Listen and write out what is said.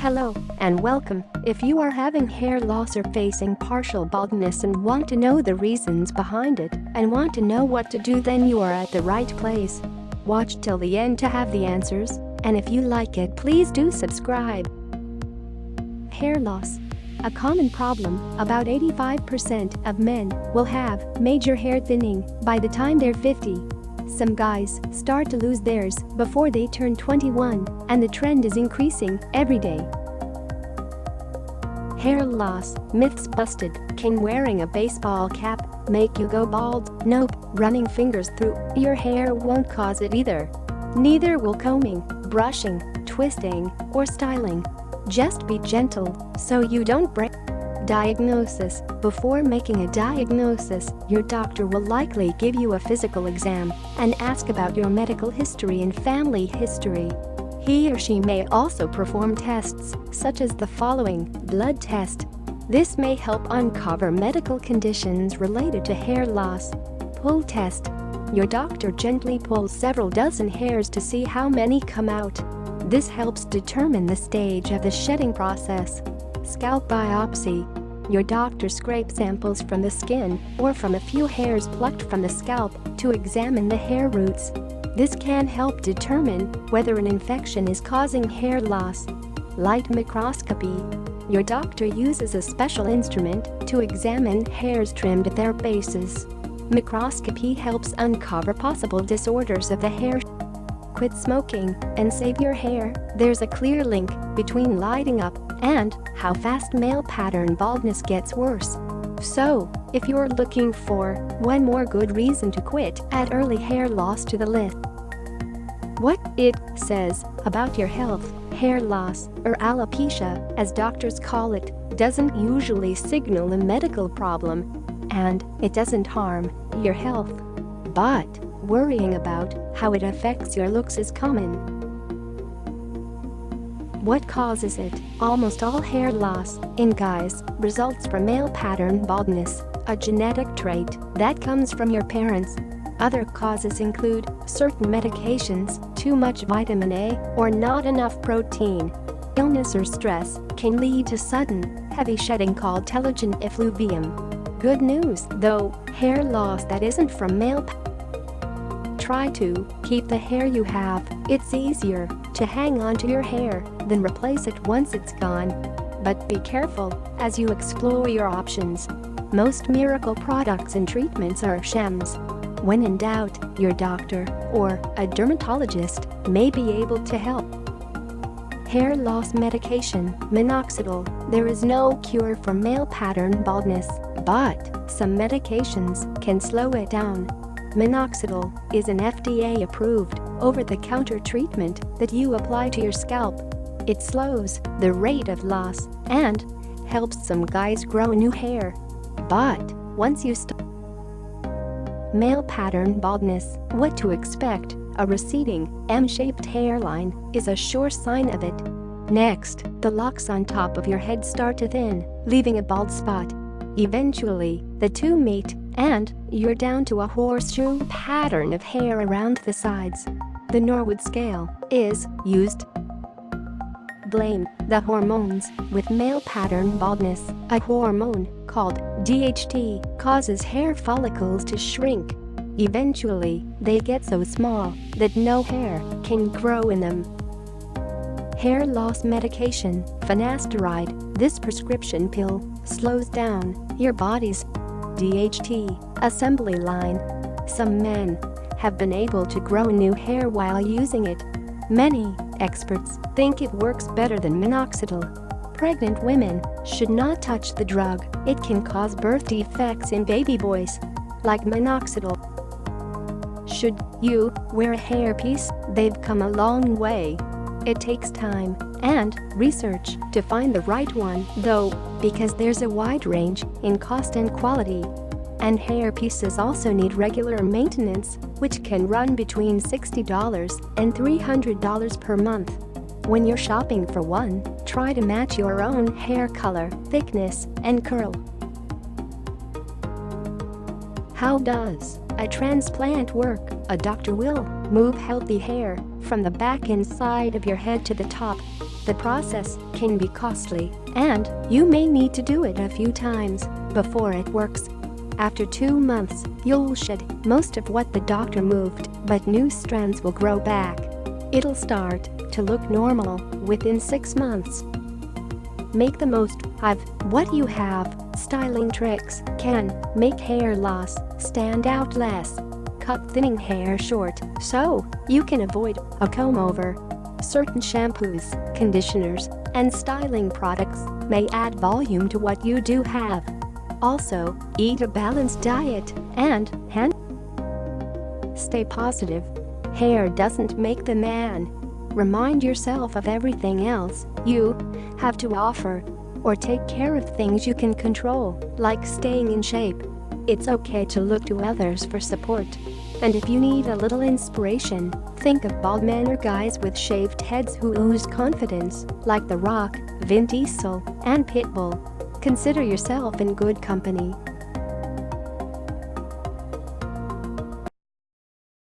Hello, and welcome. If you are having hair loss or facing partial baldness and want to know the reasons behind it and want to know what to do, then you are at the right place. Watch till the end to have the answers, and if you like it, please do subscribe. Hair loss. A common problem, about 85% of men will have major hair thinning by the time they're 50. Some guys start to lose theirs before they turn 21, and the trend is increasing every day. Hair loss myths busted. Can wearing a baseball cap make you go bald? Nope. Running fingers through your hair won't cause it either. Neither will combing, brushing, twisting, or styling. Just be gentle so you don't break. Diagnosis. Before making a diagnosis, your doctor will likely give you a physical exam and ask about your medical history and family history. He or she may also perform tests, such as the following: blood test. This may help uncover medical conditions related to hair loss. Pull test. Your doctor gently pulls several dozen hairs to see how many come out. This helps determine the stage of the shedding process. Scalp biopsy. Your doctor scrapes samples from the skin or from a few hairs plucked from the scalp to examine the hair roots. This can help determine whether an infection is causing hair loss. Light microscopy. Your doctor uses a special instrument to examine hairs trimmed at their bases. Microscopy helps uncover possible disorders of the hair. Quit smoking and save your hair. There's a clear link between lighting up and how fast male pattern baldness gets worse. So, if you're looking for one more good reason to quit, add early hair loss to the list. What it says about your health. Hair loss, or alopecia, as doctors call it, doesn't usually signal a medical problem, and it doesn't harm your health. But worrying about how it affects your looks is common. What causes it? Almost all hair loss in guys results from male pattern baldness, a genetic trait that comes from your parents. Other causes include certain medications, too much vitamin A, or not enough protein. Illness or stress can lead to sudden, heavy shedding called telogen effluvium. Good news, though, hair loss that isn't from male Try to keep the hair you have. It's easier to hang on to your hair than replace it once it's gone. But be careful as you explore your options. Most miracle products and treatments are shams. When in doubt, your doctor or a dermatologist may be able to help. Hair loss medication. Minoxidil. There is no cure for male pattern baldness, but some medications can slow it down. Minoxidil is an FDA-approved, over-the-counter treatment that you apply to your scalp. It slows the rate of loss and helps some guys grow new hair. But once you stop male pattern baldness, what to expect? A receding, M-shaped hairline is a sure sign of it. Next, the locks on top of your head start to thin, leaving a bald spot. Eventually, the two meet, and you're down to a horseshoe pattern of hair around the sides. The Norwood scale is used. Blame the hormones. With male pattern baldness, a hormone called DHT causes hair follicles to shrink. Eventually, they get so small that no hair can grow in them. Hair loss medication. Finasteride. This prescription pill slows down your body's DHT assembly line. Some men have been able to grow new hair while using it. Many experts think it works better than minoxidil. Pregnant women should not touch the drug. It can cause birth defects in baby boys, like minoxidil. Should you wear a hairpiece? They've come a long way. It takes time and research to find the right one, though, because there's a wide range in cost and quality. And hairpieces also need regular maintenance, which can run between $60 and $300 per month. When you're shopping for one, try to match your own hair color, thickness, and curl. How does a transplant work? A doctor will move healthy hair from the back inside of your head to the top. The process can be costly, and you may need to do it a few times before it works. After 2 months, you'll shed most of what the doctor moved, but new strands will grow back. It'll start to look normal within 6 months. Make the most of what you have. Styling tricks can make hair loss stand out less. Cut thinning hair short so you can avoid a comb-over. Certain shampoos, conditioners, and styling products may add volume to what you do have. Also, eat a balanced diet and stay positive. Hair doesn't make the man. Remind yourself of everything else you have to offer, or take care of things you can control, like staying in shape. It's okay to look to others for support. And if you need a little inspiration, think of bald men or guys with shaved heads who ooze confidence, like The Rock, Vin Diesel, and Pitbull. Consider yourself in good company.